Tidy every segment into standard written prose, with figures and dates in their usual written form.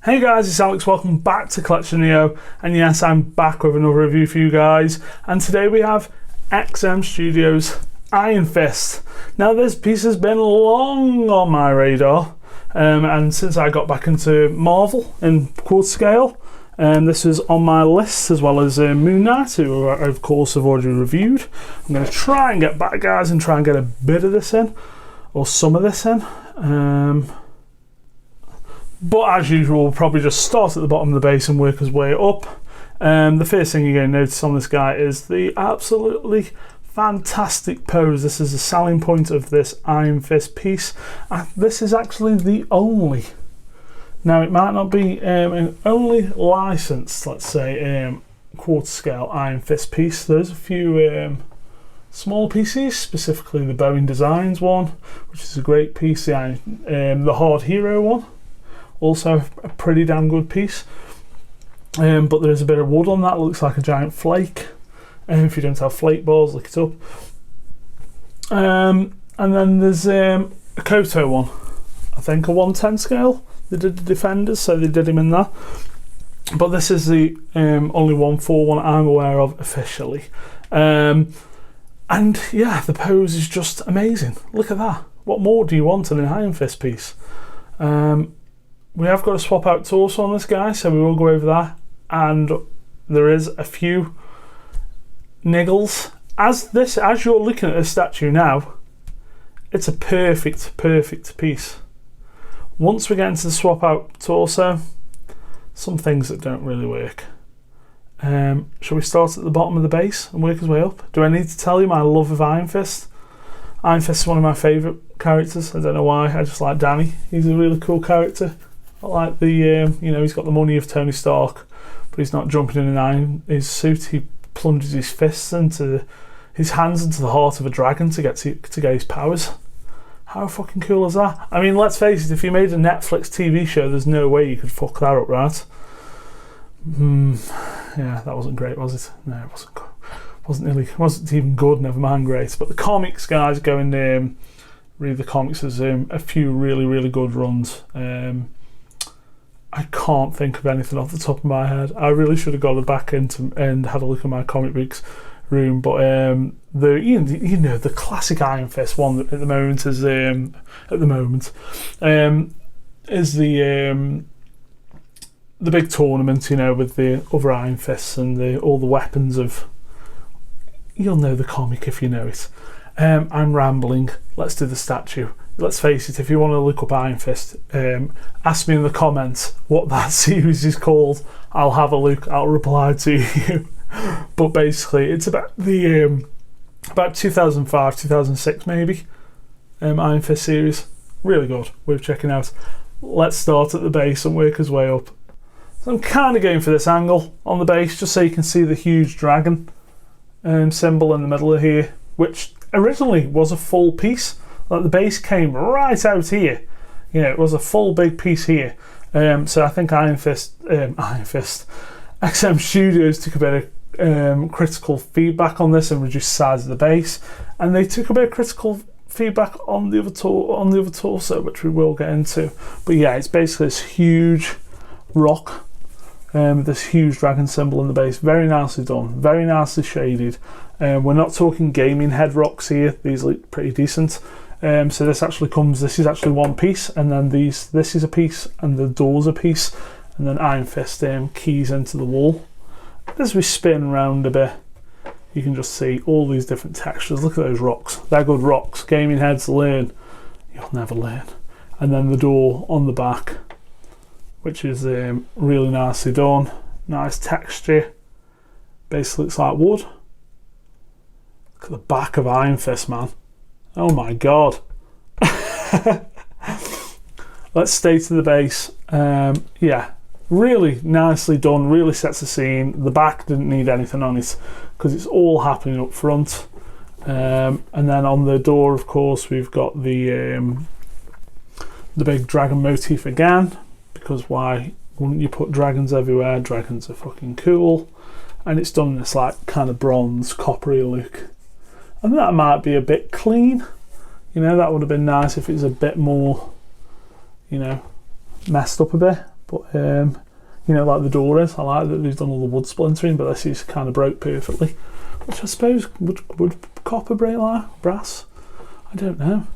Hey guys, it's Alex, welcome back to CollectioNeo, and yes, I'm back with another review for you guys, and today we have XM Studios Iron Fist. Now this piece has been long on my radar, and since I got back into Marvel in quarter scale, this is on my list, as well as Moon Knight, who I of course have already reviewed. I'm going to try and get back, guys, and try and get a bit of this in, or some of this in. But as usual, we'll probably just start at the bottom of the base and work his way up. The first thing you're going to notice on this guy is the absolutely fantastic pose. This is the selling point of this Iron Fist piece. This is actually the only, now it might not be an only licensed, let's say, quarter scale Iron Fist piece. There's a few small pieces, specifically the Boeing Designs one, which is a great piece, the Hard Hero one. Also a pretty damn good piece, but there is a bit of wood on that. It looks like a giant flake, and if you don't have flake balls, look it up. And then there's a Koto one, I think a 110 scale. They did the Defenders, so they did him in that, but this is the only 1/4 one I'm aware of officially. And yeah, the pose is just amazing. Look at that. What more do you want in an Iron Fist piece? We have got a swap out torso on this guy, so we will go over that, and there is a few niggles. As you're looking at this statue now, it's a perfect piece. Once we get into the swap out torso, some things that don't really work. Shall we start at the bottom of the base and work his way up? Do I need to tell you my love of Iron Fist? Iron Fist is one of my favourite characters. I don't know why, I just like Danny. He's a really cool character. I like the, you know, he's got the money of Tony Stark, but he's not jumping in his suit. He plunges his fists into his hands into the heart of a dragon to get his powers. How fucking cool is that? I mean, let's face it, if you made a Netflix TV show, there's no way you could fuck that up, right? Yeah, that wasn't great, was it? No, it wasn't good. Wasn't even good, never mind great. But the comics, guys, go and read the comics. There's a few really good runs. I can't think of anything off the top of my head. I really should have gone back into and had a look at my comic books room. But the classic Iron Fist one at the moment is the big tournament, you know, with the other Iron Fists and all the weapons of. You'll know the comic if you know it. I'm rambling. Let's do the statue. Let's face it, if you want to look up Iron Fist, ask me in the comments what that series is called. I'll have a look, I'll reply to you. But basically, it's about the about 2005, 2006 maybe, Iron Fist series. Really good, worth checking out. Let's start at the base and work his way up. So I'm kind of going for this angle on the base, just so you can see the huge dragon symbol in the middle of here, which originally was a full piece. Like the base came right out here, you know, it was a full big piece here. So I think Iron Fist, XM Studios took a bit of critical feedback on this and reduced the size of the base, and they took a bit of critical feedback on the other torso, which we will get into. But yeah, it's basically this huge rock, this huge dragon symbol in the base. Very nicely done, very nicely shaded. We're not talking gaming head rocks here; these look pretty decent. So this is actually one piece, and then this is a piece, and the door's a piece, and then Iron Fist keys into the wall. As we spin around a bit, you can just see all these different textures. Look at those rocks; they're good rocks. Gaming heads learn, you'll never learn. And then the door on the back, which is really nicely done, nice texture. Basically, looks like wood. Look at the back of Iron Fist, man. Oh my god. Let's stay to the base. Yeah, really nicely done, really sets the scene. The back didn't need anything on it because it's all happening up front. And then on the door, of course, we've got the big dragon motif again, because why wouldn't you put dragons everywhere? Dragons are fucking cool. And it's done in this like kind of bronze coppery look. And that might be a bit clean, you know, that would have been nice if it was a bit more, you know, messed up a bit. but you know, like the door is. I like that they've done all the wood splintering, but this is kind of broke perfectly, which I suppose would copper break like brass. I don't know,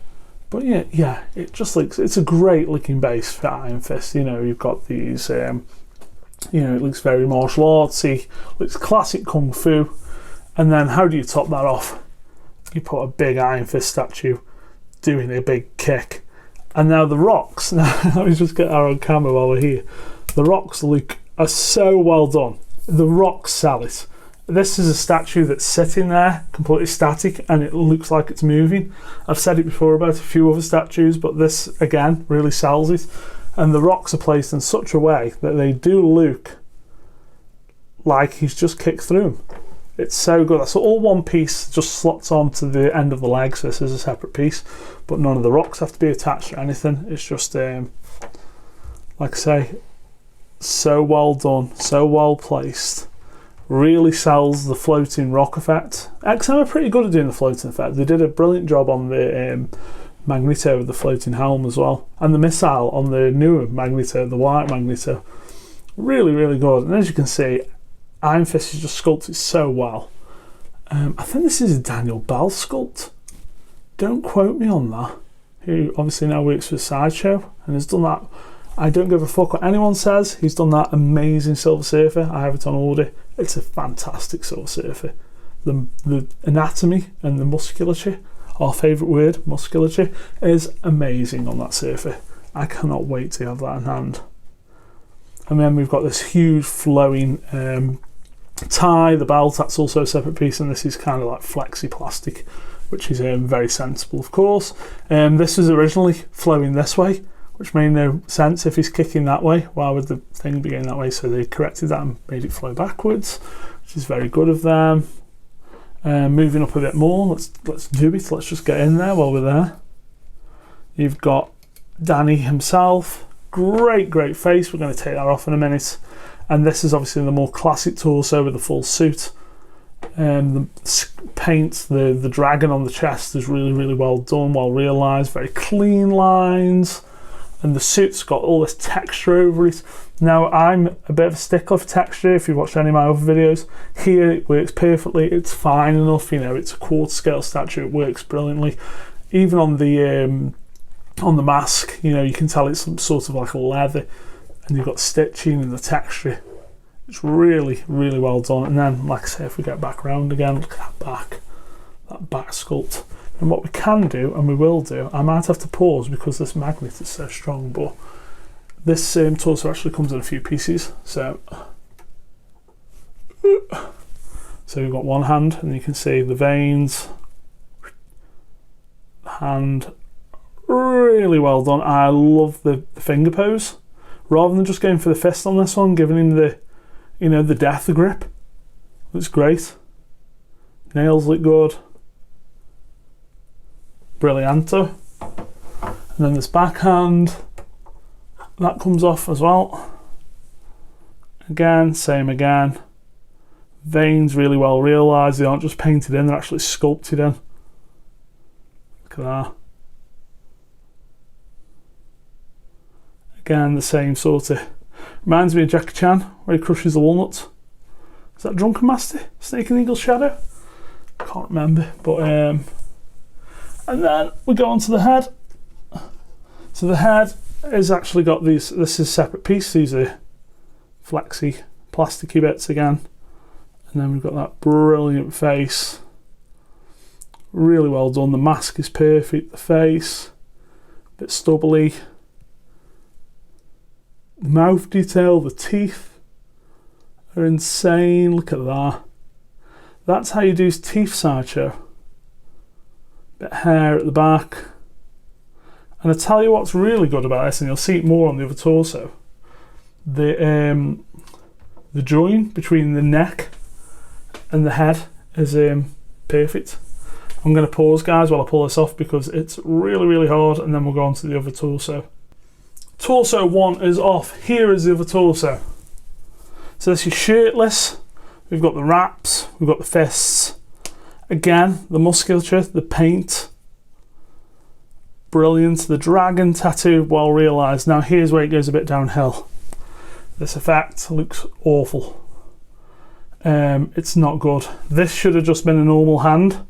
but yeah, it just looks. It's a great looking base for Iron Fist. You know, you've got these. You know, it looks very martial artsy. Looks classic kung fu, and then how do you top that off? You put a big Iron Fist statue doing a big kick. And now the rocks, now let me just get our on camera while we're here. The rocks are so well done. The rocks sell it. This is a statue that's sitting there, completely static, and it looks like it's moving. I've said it before about a few other statues, but this, again, really sells it. And the rocks are placed in such a way that they do look like he's just kicked through them. It's so good. So all one piece just slots onto the end of the leg, so this is a separate piece, but none of the rocks have to be attached or anything. It's just, like I say, so well done, so well placed. Really sells the floating rock effect. XM are pretty good at doing the floating effect. They did a brilliant job on the Magneto with the floating helm as well, and the missile on the newer Magneto, the white Magneto. Really, really good. And as you can see, Iron Fist is just sculpted so well. I think this is a Daniel Bell sculpt. Don't quote me on that. Who obviously now works for Sideshow and has done that. I don't give a fuck what anyone says. He's done that amazing Silver Surfer. I have it on order. It's a fantastic Silver Surfer. The anatomy and the musculature, our favourite word, musculature, is amazing on that Surfer. I cannot wait to have that in hand. And then we've got this huge flowing tie, the belt, that's also a separate piece, and this is kind of like flexi plastic, which is very sensible, of course. This was originally flowing this way, which made no sense. If he's kicking that way, why would the thing be going that way? So they corrected that and made it flow backwards, which is very good of them. Moving up a bit more, let's do it. Let's just get in there while we're there. You've got Danny himself. Great face. We're going to take that off in a minute. And this is obviously the more classic torso with the full suit. The paint, the dragon on the chest is really, really well done, well realised, very clean lines. And the suit's got all this texture over it. Now, I'm a bit of a stickler for texture. If you've watched any of my other videos, here it works perfectly. It's fine enough, you know, it's a quarter scale statue. It works brilliantly. Even on the mask, you know, you can tell it's some sort of like a leather, and you've got stitching and the texture. It's really, really well done. And then, like I say, if we get back around again, look at that back sculpt. And what we can do, and we will do, I might have to pause because this magnet is so strong, but this torso actually comes in a few pieces. So we've got one hand, and you can see the veins, the hand, really well done. I love the finger pose. Rather than just going for the fist on this one, giving him the, you know, the death grip. Looks great. Nails look good. Brillianto. And then this backhand, that comes off as well. Again, same again. Veins really well realised. They aren't just painted in, they're actually sculpted in. Look at that. Again, the same sort of, reminds me of Jackie Chan, where he crushes the walnuts. Is that Drunken Master? Snake and Eagle's Shadow? Can't remember, but and then we go on to the head. So the head has actually got these, this is a separate piece, these are flexy, plasticky bits again. And then we've got that brilliant face. Really well done, the mask is perfect, the face, a bit stubbly. The mouth detail, the teeth are insane. Look at that. That's how you do his teeth, Sideshow. Bit of hair at the back. And I tell you what's really good about this, and you'll see it more on the other torso. The join between the neck and the head is perfect. I'm going to pause, guys, while I pull this off because it's really, really hard, and then we'll go on to the other torso. Torso 1 is off. Here is the other torso. So this is shirtless. We've got the wraps. We've got the fists. Again, the musculature, the paint. Brilliant. The dragon tattoo, well realised. Now here's where it goes a bit downhill. This effect looks awful. It's not good. This should have just been a normal hand,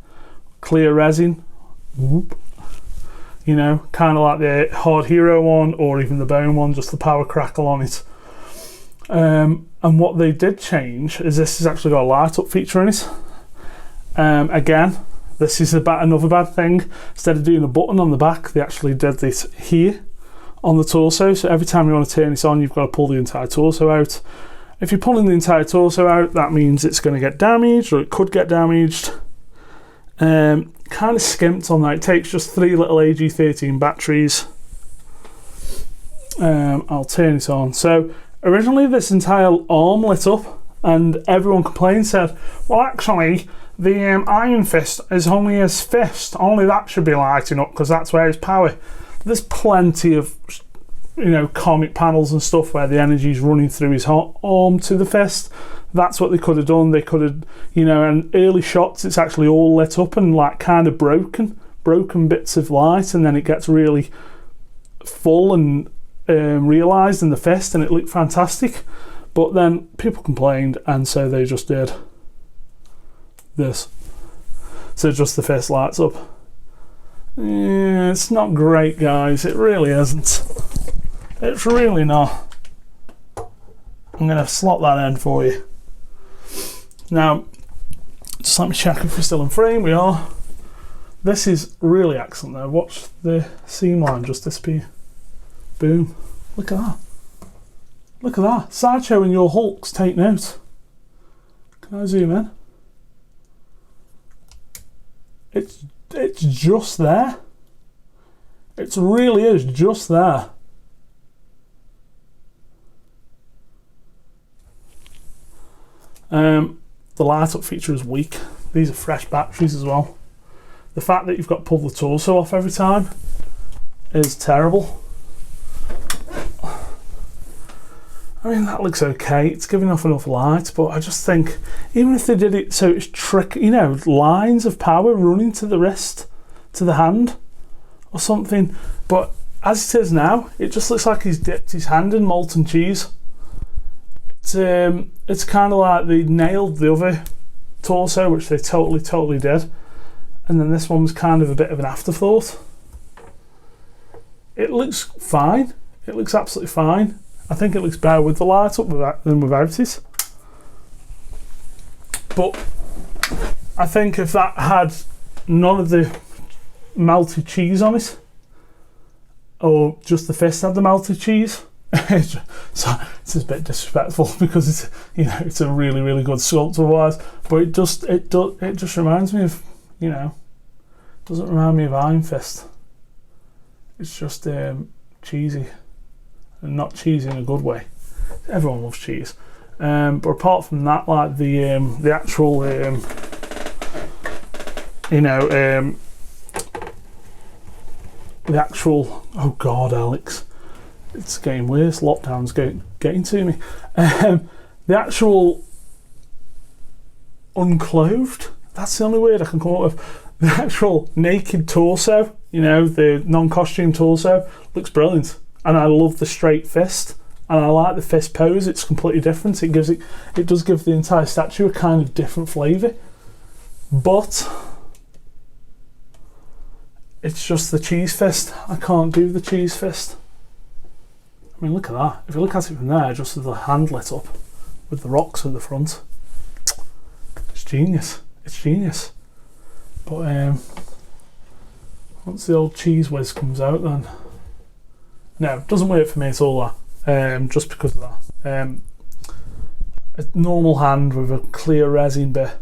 clear resin. Whoop. You know, kind of like the Hard Hero one, or even the Bone one, just the power crackle on it. And what they did change is this has actually got a light up feature in it. Again, this is another bad thing. Instead of doing a button on the back, they actually did this here on the torso. So every time you want to turn this on, you've got to pull the entire torso out. If you're pulling the entire torso out, that means it's going to get damaged, or it could get damaged. Kind of skimped on that. It takes just 3 little AG13 batteries. I'll turn it on. So originally this entire arm lit up, and everyone complained, said, well, actually the Iron Fist is only his fist, only that should be lighting up because that's where his power. There's plenty of, you know, comic panels and stuff where the energy is running through his arm to the fist. That's what they could have done. They could have, you know, and early shots it's actually all lit up and like kind of broken bits of light, and then it gets really full and realised in the fist, and it looked fantastic. But then people complained, and so they just did this. So just the fist lights up. Yeah, it's not great, guys. It really isn't. It's really not. I'm going to slot that in for you. Now, just let me check if we're still in frame. We are. This is really excellent though. Watch the seam line just disappear. Boom. Look at that. Look at that. Sideshow and your Hulks, take note. Can I zoom in? It's just there. It really is just there. The light up feature is weak. These are fresh batteries as well. The fact that you've got to pull the torso off every time is terrible. I mean, that looks okay. It's giving off enough light, but I just think even if they did it so it's you know, lines of power running to the wrist, to the hand or something. But as it is now, it just looks like he's dipped his hand in molten cheese. It's kind of like they nailed the other torso, which they totally did, and then this one was kind of a bit of an afterthought. It looks fine. It looks absolutely fine. I think it looks better with the light up than without it. But I think if that had none of the melted cheese on it, or just the fist had the melted cheese, so it's a bit disrespectful because it's, you know, it's a really good sculpt otherwise. But it just reminds me of, you know, doesn't remind me of Iron Fist. It's just cheesy. And not cheesy in a good way. Everyone loves cheese, but apart from that, like the actual, you know, the actual. Oh God, Alex, it's getting worse. Lockdown's getting to me. The actual unclothed. That's the only word I can come up with. The actual naked torso. You know, the non-costume torso looks brilliant. And I love the straight fist, and I like the fist pose. It's completely different. It does give the entire statue a kind of different flavour, but it's just the cheese fist. I can't do the cheese fist. I mean, look at that. If you look at it from there, just with the hand lit up with the rocks at the front, it's genius. It's genius. But once the old cheese whiz comes out, then. No, it doesn't work for me at all, that. Just because of that. A normal hand with a clear resin bit,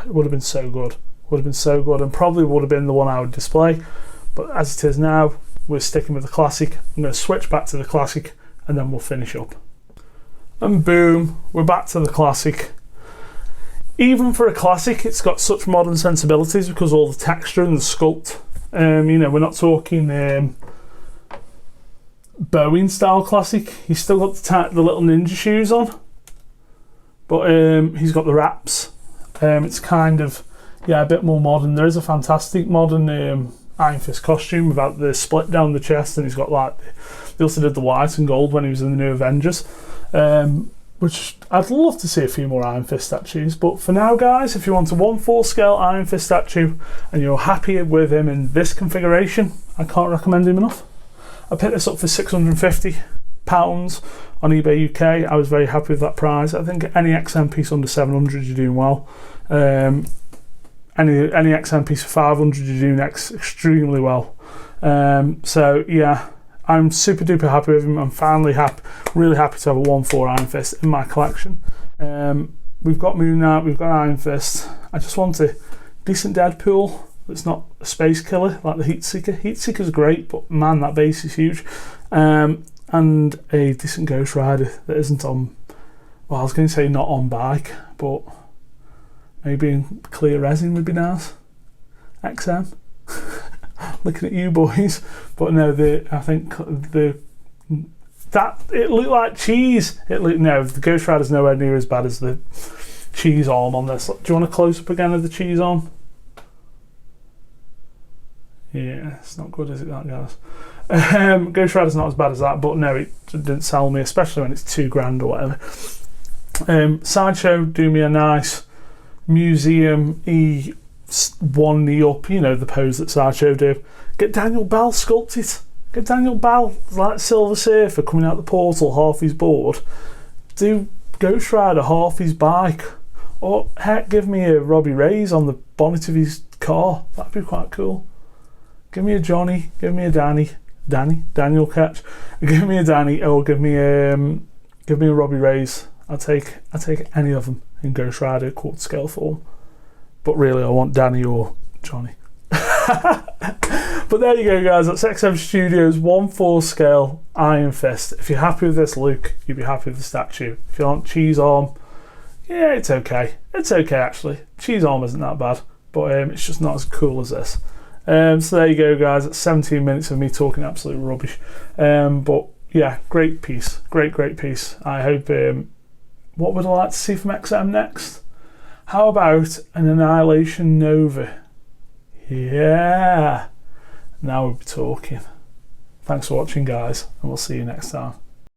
it would have been so good. Would have been so good, and probably would have been the one I would display. But as it is now, we're sticking with the classic. I'm going to switch back to the classic, and then we'll finish up. And boom, we're back to the classic. Even for a classic, it's got such modern sensibilities because all the texture and the sculpt. You know, we're not talking Boeing style classic. He's still got the little ninja shoes on, but he's got the wraps. It's kind of, yeah, a bit more modern. There is a fantastic modern Iron Fist costume without the split down the chest, and he's got like, they also did the white and gold when he was in the new Avengers. which I'd love to see a few more Iron Fist statues. But for now, guys, if you want a 1/4 scale Iron Fist statue and you're happy with him in this configuration, I can't recommend him enough. I picked this up for £650 on eBay UK. I was very happy with that price. I think any XM piece under 700 you're doing well. Any XM piece for 500 you're doing extremely well. So yeah, I'm super duper happy with him. I'm finally really happy to have a 1/4 Iron Fist in my collection. We've got Moon Knight, we've got Iron Fist. I just want a decent Deadpool that's not a space killer like the Heatseeker. Heatseeker's great, but man, that base is huge. And a decent Ghost Rider that isn't on, well, I was going to say not on bike, but maybe in clear resin would be nice. XM. Looking at you boys. But no, I think that it looked like cheese. No, the Ghost Rider's nowhere near as bad as the cheese arm on this. Do you want a close up again of the cheese arm? Yeah, it's not good, is it, that, guys? Ghost Rider's not as bad as that, but no, it didn't sell me, especially when it's £2,000 or whatever. Sideshow do me a nice museum-y one knee up, you know, the pose that Sideshow do. Get Daniel Bell sculpted. Get Daniel Bell like Silver Surfer coming out the portal, half his board. Do Ghost Rider half his bike. Or heck, give me a Robbie Reyes on the bonnet of his car. That'd be quite cool. Give me a Johnny, give me a Daniel Catch. Give me a Danny, or give me a Robbie Reyes. I'll take any of them in Ghost Rider quarter scale form. But really, I want Danny or Johnny. But there you go, guys. That's XM Studios 1/4 scale Iron Fist. If you're happy with this look, you'll be happy with the statue. If you want cheese arm, yeah, it's okay. It's okay, actually. Cheese arm isn't that bad, but it's just not as cool as this. So there you go, guys. That's 17 minutes of me talking absolute rubbish. But yeah, great piece. Great piece. I hope... what would I like to see from XM next? How about an Annihilation Nova? Yeah. Now we'll be talking. Thanks for watching, guys, and we'll see you next time.